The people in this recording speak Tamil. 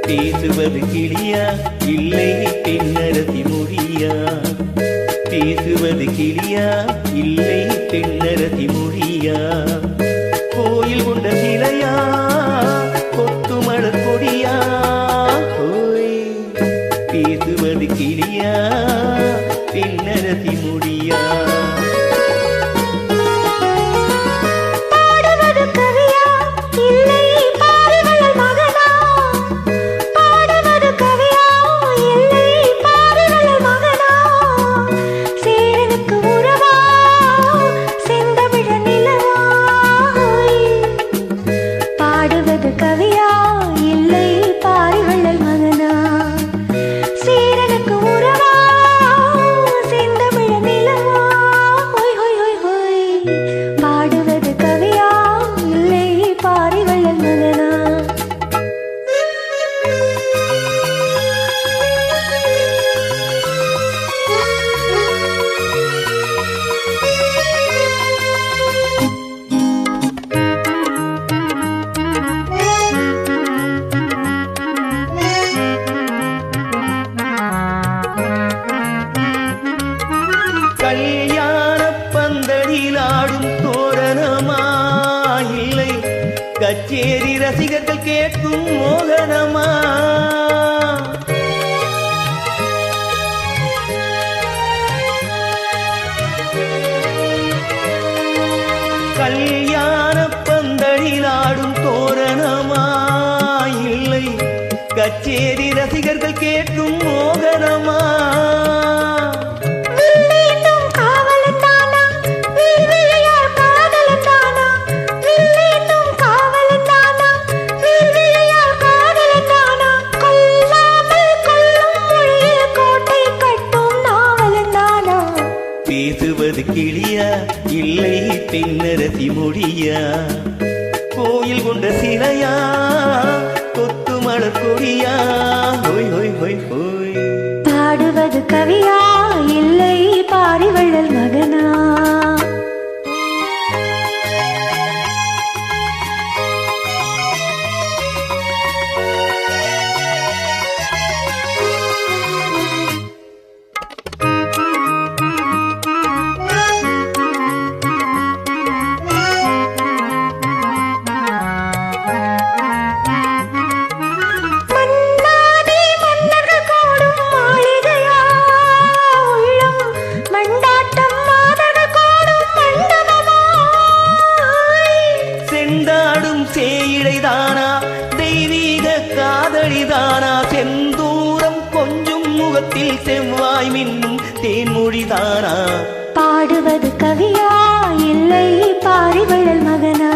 பேசுவது கிளியா இல்லை பெண்ணரசி மொழியா? பேசுவது கிளியா இல்லை பெண்ணரசி மொழியா? கோயில் கொண்ட சிலையா கொத்துமண கொடியா? பேசுவது கிளியா பெண்ணரசி மொழியா? கல்யாண பந்தலில் ஆடும் தோரணமா இல்லை கச்சேரி ரசிகர்கள் கேட்கும் மோகனமா? கல்யாண பந்தலில் ஆடும் தோரணமா இல்லை கச்சேரி ரசிகர்கள் கேட்கும் மோகனமா? பேசுவது கிளியா இல்லை பெண்ணரசி மொழியா? கோயில் கொண்ட சிலையா கொத்துமண கொடியா? ஹோய் ஹோய் ஹோய் ஹோய். பாடுவது கவியா இல்லை பாரிவள்ளல் மகனா? சேயிழைதானா தெய்வீக காதலிதானா? செந்தூரம் கொஞ்சம் முகத்தில் செவ்வாய் மின்னும் தேன்மொழிதானா? பாடுவது கவியா இல்லை பாரிவள்ளல் மகனா?